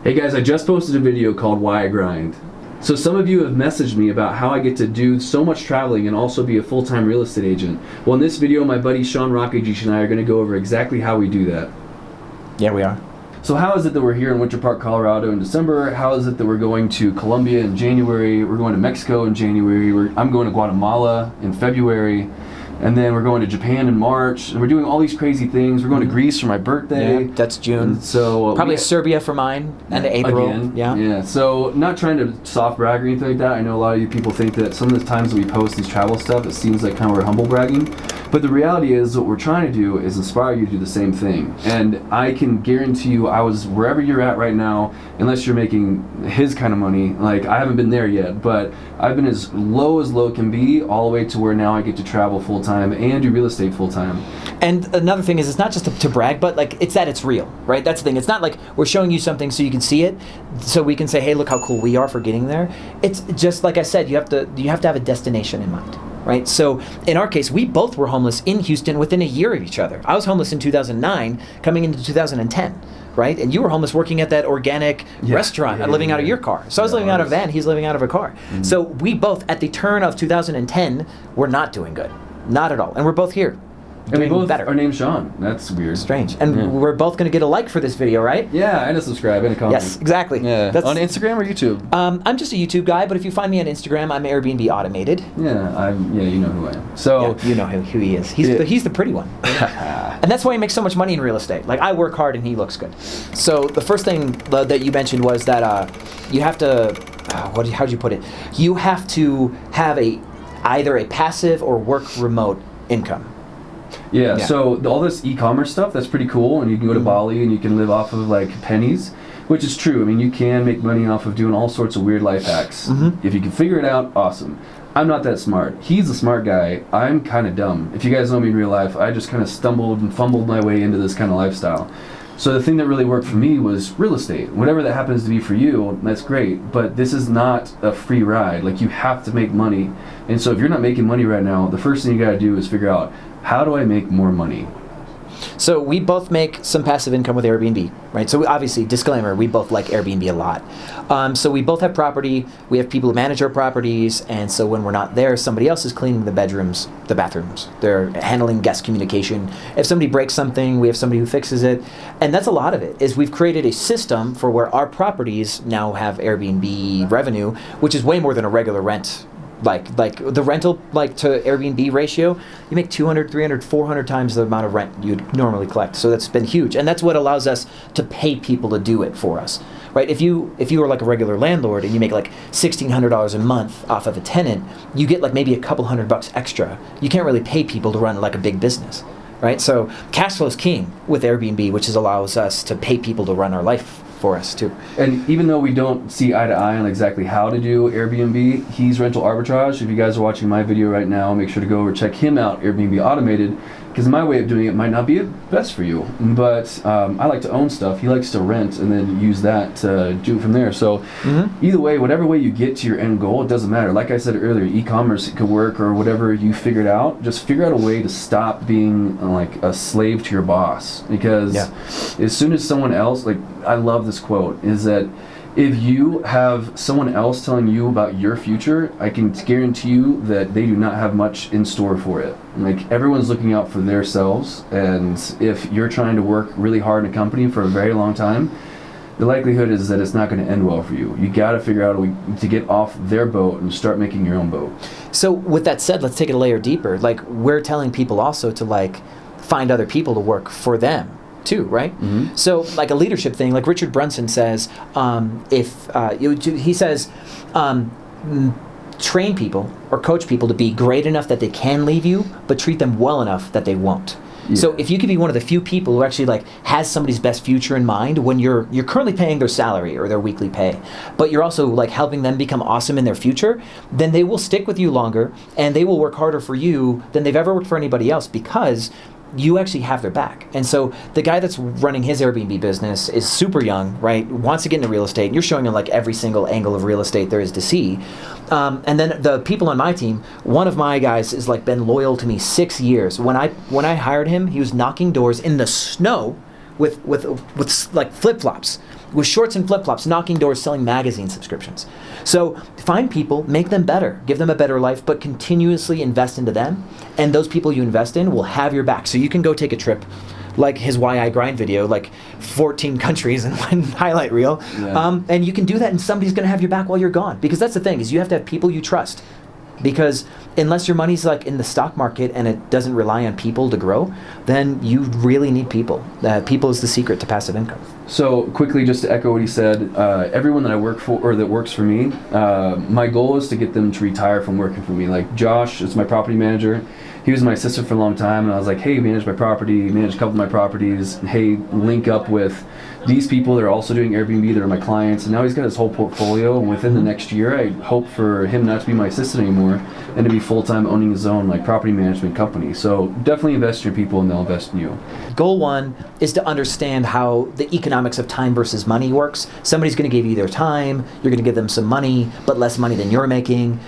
Hey guys, I just posted a video called Why I Grind. So some of you have messaged me about how I get to do so much traveling and also be a full-time real estate agent. Well, in this video, my buddy Sean Rockageesh and I are going to go over exactly how we do that. Yeah, we are. So how is it that we're here in Winter Park, Colorado in December? How is it that we're going to Colombia in January? We're going to Mexico in January. I'm going to Guatemala in February. And then we're going to Japan in March. And we're doing all these crazy things. We're going to Greece for my birthday. Yeah, that's June. And so probably Serbia for mine, and April. Again, yeah. Yeah. So not trying to soft brag or anything like that. I know a lot of you people think that some of the times that we post these travel stuff, it seems like kind of we're humble bragging. But the reality is what we're trying to do is inspire you to do the same thing. And I can guarantee you, I was wherever you're at right now, unless you're making his kind of money. Like, I haven't been there yet, but I've been as low can be, all the way to where now I get to travel full time and do real estate full time. And another thing is, it's not just to brag, but like it's real, right? That's the thing. It's not like we're showing you something so you can see it, so we can say, hey, look how cool we are for getting there. It's just like I said, you have to have a destination in mind. Right? So in our case, we both were homeless in Houston within a year of each other. I was homeless in 2009, coming into 2010, right? And you were homeless working at that organic restaurant, living out of your car. So I was living out of a van, he's living out of a car. Mm-hmm. So we both, at the turn of 2010, were not doing good. Not at all. And we're both here. And we both better. are named Sean. That's weird. Strange. And we're both going to get a like for this video, right? Yeah, and a subscribe and a comment. Yes, exactly. Yeah. On Instagram or YouTube? I'm just a YouTube guy, but if you find me on Instagram, I'm Airbnb automated. Yeah, you know who I am. So yeah, you know who he is. He's the pretty one. And that's why he makes so much money in real estate. Like, I work hard and he looks good. So the first thing that you mentioned was that you have to, how'd you put it? You have to have either a passive or work remote income. Yeah, so all this e-commerce stuff, that's pretty cool, and you can go to Bali and you can live off of like pennies, which is true. I mean, you can make money off of doing all sorts of weird life hacks. If you can figure it out, awesome. I'm not that smart. He's a smart guy. I'm kind of dumb. If you guys know me in real life, I just kind of stumbled and fumbled my way into this kind of lifestyle. So the thing that really worked for me was real estate. Whatever that happens to be for you, that's great. But this is not a free ride. Like, you have to make money. And so if you're not making money right now, the first thing you got to do is figure out, how do I make more money? So we both make some passive income with Airbnb, right? So obviously, disclaimer, we both like Airbnb a lot. So we both have property, we have people who manage our properties, and so when we're not there, somebody else is cleaning the bedrooms, the bathrooms. They're handling guest communication. If somebody breaks something, we have somebody who fixes it. And that's a lot of it, is we've created a system for where our properties now have Airbnb revenue, which is way more than a regular rent. Like the rental to Airbnb ratio, you make 200, 300, 400 times the amount of rent you'd normally collect. So that's been huge, and that's what allows us to pay people to do it for us, right? If you were like a regular landlord and you make like $1,600 a month off of a tenant, you get like maybe a couple $100 extra. You can't really pay people to run like a big business, right? So cash flow is king with Airbnb, which allows us to pay people to run our life for us too. And even though we don't see eye to eye on exactly how to do Airbnb, he's rental arbitrage. If you guys are watching my video right now, make sure to go over check him out, Airbnb Automated, because my way of doing it might not be best for you. But I like to own stuff. He likes to rent and then use that to do it from there. So either way, whatever way you get to your end goal, it doesn't matter. Like I said earlier, e-commerce could work, or whatever you figured out. Just figure out a way to stop being like a slave to your boss. Because as soon as someone else, like, I love this quote, is that if you have someone else telling you about your future, I can guarantee you that they do not have much in store for it. Like, everyone's looking out for themselves, and if you're trying to work really hard in a company for a very long time, the likelihood is that it's not going to end well for you. You got to figure out a way to get off their boat and start making your own boat. So with that said, let's take it a layer deeper. Like, we're telling people also to like find other people to work for them too, right? So like a leadership thing, like Richard Brunson says, he says, train people or coach people to be great enough that they can leave you, but treat them well enough that they won't. Yeah. So if you could be one of the few people who actually like has somebody's best future in mind when you're currently paying their salary or their weekly pay, but you're also like helping them become awesome in their future, then they will stick with you longer and they will work harder for you than they've ever worked for anybody else, because you actually have their back. And so the guy that's running his Airbnb business is super young, right? Wants to get into real estate. And you're showing him like every single angle of real estate there is to see. And then the people on my team, one of my guys is like been loyal to me 6 years. When I hired him, he was knocking doors in the snow with like flip-flops with shorts and flip-flops, knocking doors, selling magazine subscriptions. So find people, make them better, give them a better life, but continuously invest into them. And those people you invest in will have your back. So you can go take a trip, like his Why I Grind video, like 14 countries in one highlight reel. Yeah. And you can do that, and somebody's going to have your back while you're gone. Because that's the thing, is you have to have people you trust. Because unless your money's like in the stock market and it doesn't rely on people to grow, then you really need people. People is the secret to passive income. So quickly, just to echo what he said, everyone that I work for or that works for me, my goal is to get them to retire from working for me. Like Josh is my property manager. He was my assistant for a long time, and I was like, hey, manage my property, manage a couple of my properties, and hey, link up with these people that are also doing Airbnb, that are my clients, and now he's got his whole portfolio, and within the next year, I hope for him not to be my assistant anymore, and to be full-time owning his own like property management company. So definitely invest in your people, and they'll invest in you. Goal one is to understand how the economics of time versus money works. Somebody's going to give you their time, you're going to give them some money, but less money than you're making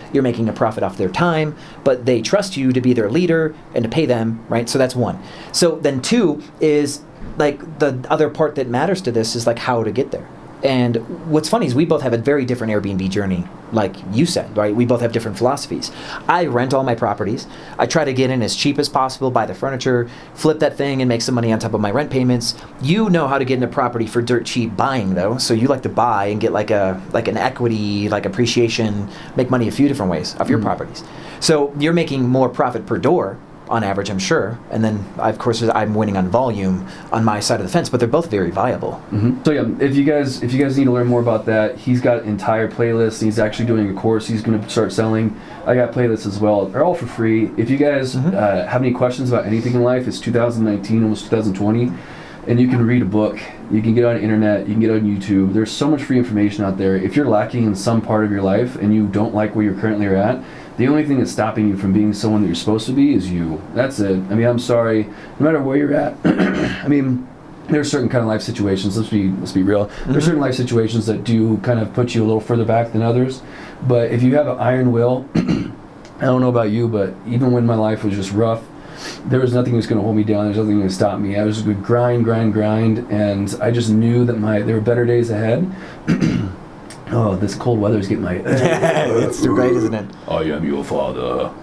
a profit off their time, but they trust you to be their leader and to pay them, right? So that's one. So then two is like the other part that matters to this is like how to get there. And what's funny is we both have a very different Airbnb journey, like you said, right? We both have different philosophies. I rent all my properties. I try to get in as cheap as possible, buy the furniture, flip that thing and make some money on top of my rent payments. You know how to get into property for dirt cheap buying though. So you like to buy and get like an equity, like appreciation, make money a few different ways off your properties. So you're making more profit per door on average, I'm sure. And then, of course, I'm winning on volume on my side of the fence, but they're both very viable. Mm-hmm. So yeah, if you guys need to learn more about that, he's got entire playlists. He's actually doing a course he's going to start selling. I got playlists as well. They're all for free. If you guys have any questions about anything in life, it's 2019, almost 2020. And you can read a book, you can get on the internet, you can get on YouTube. There's so much free information out there. If you're lacking in some part of your life and you don't like where you currently are at, the only thing that's stopping you from being someone that you're supposed to be is you. That's it. I mean, I'm sorry, no matter where you're at. I mean, there's certain kind of life situations, let's be real. There's certain life situations that do kind of put you a little further back than others. But if you have an iron will, I don't know about you, but even when my life was just rough, there was nothing that was going to hold me down. There's nothing that stopped me. I was going to grind, and I just knew that there were better days ahead. Oh, this cold weather's getting my... It's too great, isn't it? I am your father.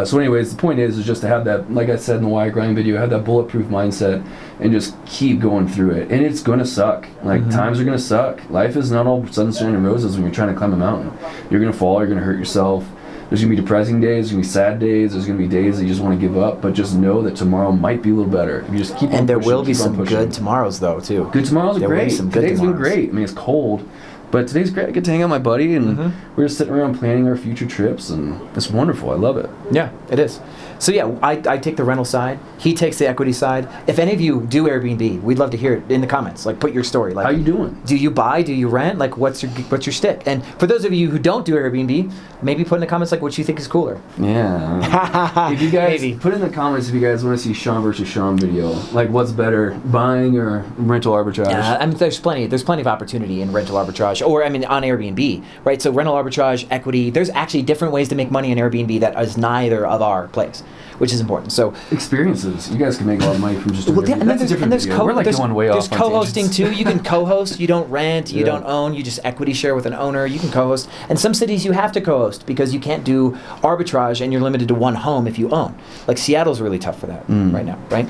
So anyways, the point is just to have that, like I said in the Why I Grind video, have that bulletproof mindset and just keep going through it. And it's going to suck. Like, times are going to suck. Life is not all sunshine and roses when you're trying to climb a mountain. You're going to fall, you're going to hurt yourself. There's going to be depressing days, there's going to be sad days, there's going to be days that you just want to give up, but just know that tomorrow might be a little better. If you just keep on and there pushing, will be some good tomorrows, though, too. Good tomorrows are great. Today's been tomorrows. great. I mean, it's cold, but today's great. I get to hang out with my buddy, and we're just sitting around planning our future trips, and it's wonderful. I love it. Yeah, it is. So yeah, I take the rental side. He takes the equity side. If any of you do Airbnb, we'd love to hear it in the comments. Like, put your story. Like, how you doing? Do you buy? Do you rent? Like, what's your stick? And for those of you who don't do Airbnb, maybe put in the comments like what you think is cooler. Yeah. If you guys put in the comments if you guys want to see Sean versus Sean video, like what's better, buying or rental arbitrage? Yeah, I mean, there's plenty of opportunity in rental arbitrage, or I mean, on Airbnb, right? So rental arbitrage, equity. There's actually different ways to make money in Airbnb that is neither of our place, which is important. So experiences, you guys can make a lot of money from just doing and that's a different video. We're like going way off. There's co-hosting too. You can co-host. You don't rent. You don't own. You just equity share with an owner. You can co-host. And some cities you have to co-host because you can't do arbitrage and you're limited to one home if you own. Like Seattle's really tough for that right now, right?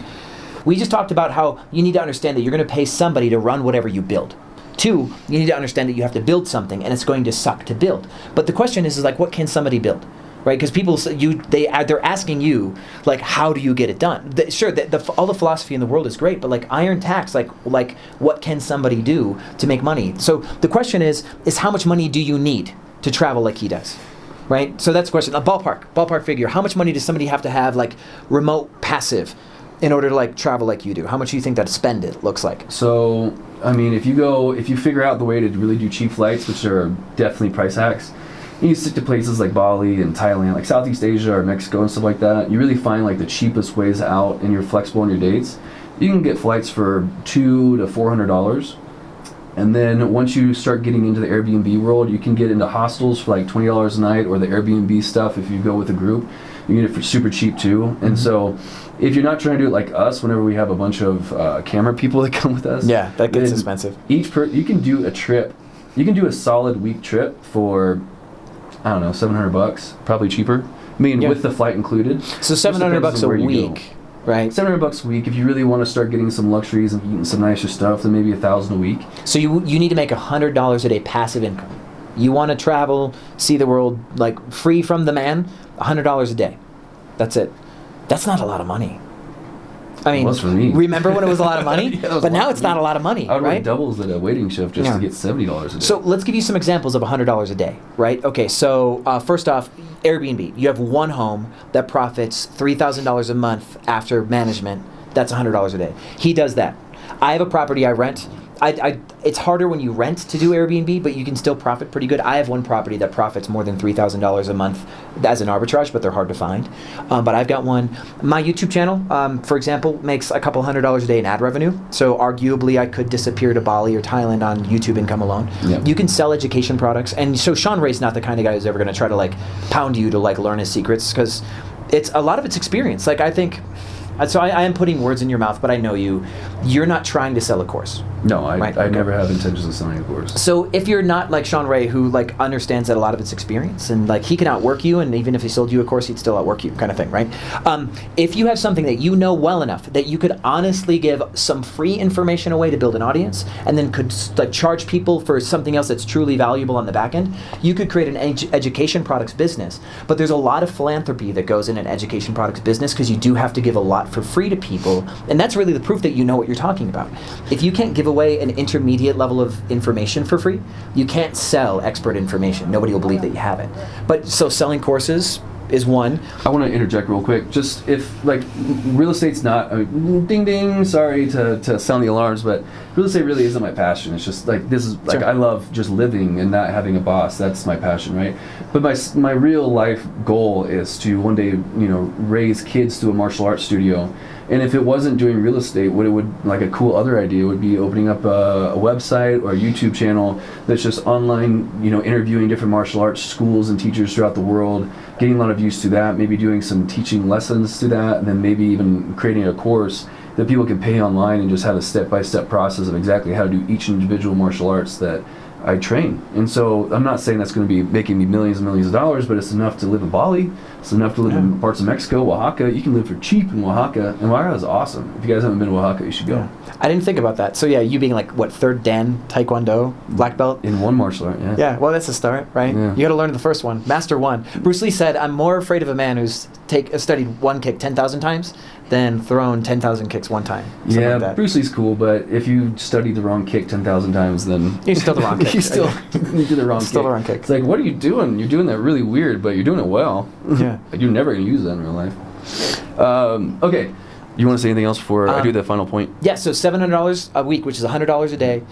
We just talked about how you need to understand that you're going to pay somebody to run whatever you build. Two, you need to understand that you have to build something and it's going to suck to build. But the question is like, what can somebody build? Right, because people they're asking you like, how do you get it done? Sure, all the philosophy in the world is great, but like iron tax, like what can somebody do to make money? So the question is how much money do you need to travel like he does? Right, so that's the question. A ballpark figure. How much money does somebody have to have like remote passive in order to like travel like you do? How much do you think that spend it looks like? So I mean, if you figure out the way to really do cheap flights, which are definitely price hacks. You stick to places like Bali and Thailand, like Southeast Asia or Mexico and stuff like that. You really find like the cheapest ways out, and you're flexible on your dates. You can get flights for $200 to $400, and then once you start getting into the Airbnb world, you can get into hostels for like $20 a night, or the Airbnb stuff if you go with a group. You get it for super cheap too. And so if you're not trying to do it like us, whenever we have a bunch of camera people that come with us, Yeah, that gets then expensive. you can do a trip. You can do a solid week trip for, I don't know, $700, probably cheaper. I mean, Yeah. with the flight included. So $700 a week, right? $700 a week. If you really want to start getting some luxuries and eating some nicer stuff, then maybe $1,000 a week. So you need to make $100 a day passive income. You want to travel, see the world, like free from the man, $100 a day. That's it. That's not a lot of money. I mean, It was for me. Remember when it was a lot of money? Yeah, it was but a lot now for it's me. not a lot of money, I would right? work doubles at a waiting shift just Yeah. to get $70 a day. So let's give you some examples of $100 a day, right? Okay, so first off, Airbnb. You have one home that profits $3,000 a month after management. That's $100 a day. He does that. I have a property I rent. It's harder when you rent to do Airbnb, but you can still profit pretty good. I have one property that profits more than $3,000 a month as an arbitrage, but they're hard to find. But I've got one. My YouTube channel, for example, makes a couple $100 a day in ad revenue. So arguably, I could disappear to Bali or Thailand on YouTube income alone. Yep. You can sell education products, and so Sean Ray's not the kind of guy who's ever going to try to like pound you to like learn his secrets, because it's a lot of it's experience. Like I think. So I am putting words in your mouth, but I know you. You're not trying to sell a course. No, I Right, I okay. never have intentions of selling a course. So if you're not like Sean Ray, who like understands that a lot of it's experience, and like he can outwork you, and even if he sold you a course, he'd still outwork you, kind of thing, right? If you have something that you know well enough that you could honestly give some free information away to build an audience, and then could like charge people for something else that's truly valuable on the back end, you could create an education products business. But there's a lot of philanthropy that goes in an education products business, because you do have to give a lot for free to people, and that's really the proof that you know what you're talking about. If you can't give away an intermediate level of information for free, you can't sell expert information. Nobody will believe that you have it. But so selling courses is one. I want to interject real quick. Just if like real estate's not, I mean, ding ding, sorry to sound the alarms, but real estate really isn't my passion. It's just like, this is like, Sure. I love just living and not having a boss. That's my passion, right? But my real life goal is to one day, raise kids to a martial arts studio. And if it wasn't doing real estate, what it would, like a cool other idea would be opening up a website or a YouTube channel that's just online, interviewing different martial arts schools and teachers throughout the world, getting a lot of views to that, maybe doing some teaching lessons to that, and then maybe even creating a course that people can pay online and just have a step-by-step process of exactly how to do each individual martial arts that I train. And so I'm not saying that's going to be making me millions and millions of dollars, but it's enough to live in Bali. It's enough to live in parts of Mexico, Oaxaca. You can live for cheap in Oaxaca. And Oaxaca is awesome. If you guys haven't been to Oaxaca, you should go. Yeah. I didn't think about that. So yeah, you being like, what, third Dan Taekwondo black belt? In one martial art, yeah. Yeah, well, that's a start, right? Yeah. You got to learn the first one. Master one. Bruce Lee said, "I'm more afraid of a man who's studied one kick 10,000 times than thrown 10,000 kicks one time." Something Yeah, like that. Bruce Lee's cool, but if you study the wrong kick 10,000 times, then You're still the wrong kick. you still you do the wrong Still kick. the wrong kick. It's like, what are you doing? You're doing that really weird, but you're doing it well. Yeah. You're never going to use that in real life. Okay. You want to say anything else before I do the final point? Yeah, so $700 a week, which is $100 a day.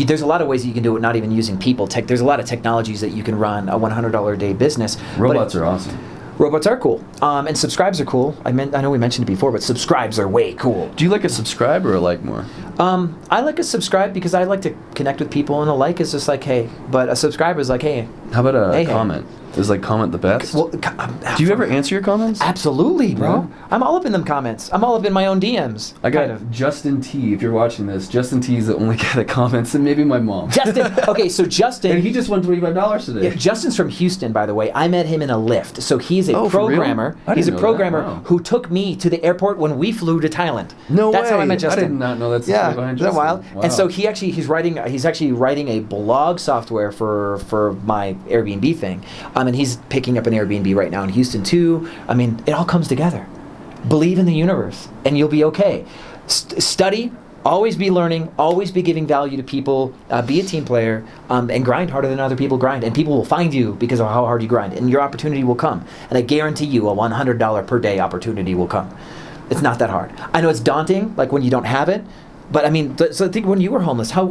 There's a lot of ways that you can do it, not even using people. There's a lot of technologies that you can run a $100 a day business. Robots are awesome. Robots are cool, and subscribes are cool. I know we mentioned it before, but subscribes are way cool. Do you like a subscribe or a like more? I like a subscribe because I like to connect with people, and a like is just like, hey. But a subscriber is like, hey. How about a Hey. comment? Is like comment the best? Well, Do you ever answer your comments? Absolutely, bro. Yeah. I'm all up in them comments. I'm all up in my own DMs. I got kind of. Justin T. If you're watching this, Justin T. is the only guy that comments, and maybe my mom. Justin. Okay, so Justin. And he just won $25 today. Yeah, Justin's from Houston, by the way. I met him in a lift. So he's a Oh, for real? programmer. I He's a didn't know that. programmer Wow. who took me to the airport when we flew to Thailand. No That's how I way. met Justin. I did not know that's the Yeah, story behind isn't that Justin. wild? Wow. And so he's actually writing a blog software for my Airbnb thing, and he's picking up an Airbnb right now in Houston too. I mean, it all comes together. Believe in the universe, and you'll be okay. Study. Always be learning, always be giving value to people, be a team player, and grind harder than other people grind. And people will find you because of how hard you grind. And your opportunity will come. And I guarantee you a $100 per day opportunity will come. It's not that hard. I know it's daunting, like when you don't have it. But I mean, so think when you were homeless, how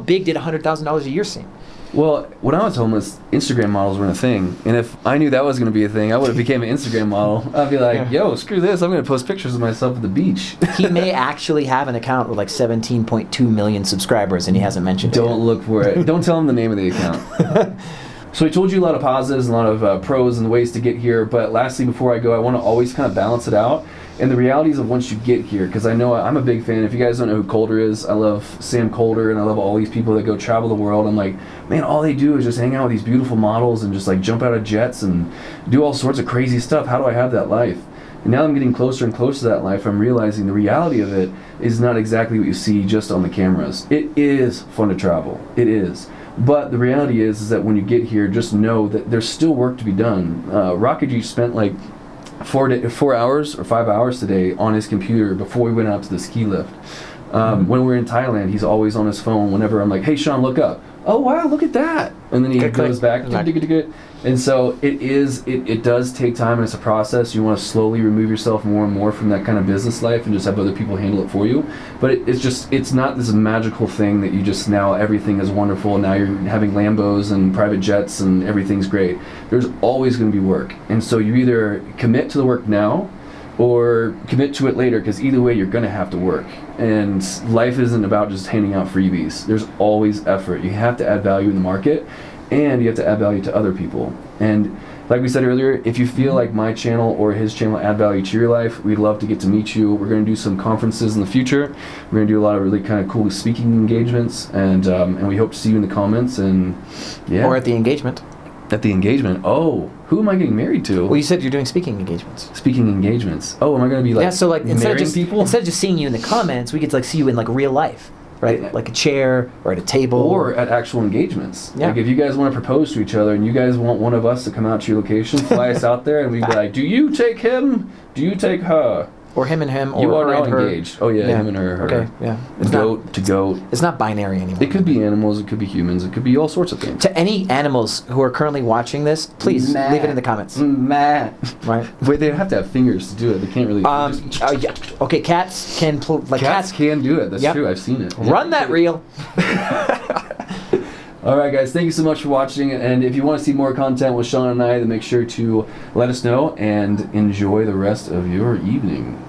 big did $100,000 a year seem? Well, when I was homeless, Instagram models weren't a thing. And if I knew that was going to be a thing, I would have became an Instagram model. I'd be like, yo, screw this. I'm going to post pictures of myself at the beach. He may actually have an account with like 17.2 million subscribers, and he hasn't mentioned it. Don't look for it. Don't tell him the name of the account. So I told you a lot of positives and a lot of pros and ways to get here, but lastly, before I go, I want to always kind of balance it out. And the realities of once you get here, because I know I'm a big fan. If you guys don't know who Coulter is, I love Sam Coulter, and I love all these people that go travel the world. I'm like, man, all they do is just hang out with these beautiful models and just like jump out of jets and do all sorts of crazy stuff. How do I have that life? And now I'm getting closer and closer to that life. I'm realizing the reality of it is not exactly what you see just on the cameras. It is fun to travel. It is. But the reality is that when you get here, just know that there's still work to be done. Rocket G spent like 4 hours or 5 hours today on his computer before we went out to the ski lift. When we're in Thailand, he's always on his phone whenever I'm like, hey, Sean, look up. Oh, wow, look at that. And then he goes back. And so it does take time, and it's a process. You want to slowly remove yourself more and more from that kind of business life and just have other people handle it for you. But it's not this magical thing that you just now everything is wonderful. Now you're having Lambos and private jets and everything's great. There's always going to be work. And so you either commit to the work now or commit to it later, because either way you're going to have to work. And life isn't about just handing out freebies. There's always effort. You have to add value in the market, and you have to add value to other people. And like we said earlier, if you feel like my channel or his channel add value to your life, we'd love to get to meet you. We're going to do some conferences in the future. We're going to do a lot of really kind of cool speaking engagements, and we hope to see you in the comments. And yeah, or at the engagement. At the engagement. Oh, who am I getting married to? Well, you said you're doing speaking engagements. Speaking engagements. Oh, am I going to be like so like instead of just seeing you in the comments, we get to like see you in like real life, right? Yeah. Like a chair or at a table or at actual engagements. Yeah. Like if you guys want to propose to each other and you guys want one of us to come out to your location, fly us out there, and we'd be like, do you take him? Do you take her? Or him and him, or you are her now and her. engaged. Oh yeah, him and her. Okay, yeah. It's goat to goat. It's not binary anymore. It could be animals. It could be humans. It could be all sorts of things. To any animals who are currently watching this, please leave it in the comments. Matt. Right. Wait, they have to have fingers to do it. They can't really. Yeah. Okay, cats can cats can do it. That's true. I've seen it. Run that reel. All right, guys. Thank you so much for watching. And if you want to see more content with Sean and I, then make sure to let us know and enjoy the rest of your evening.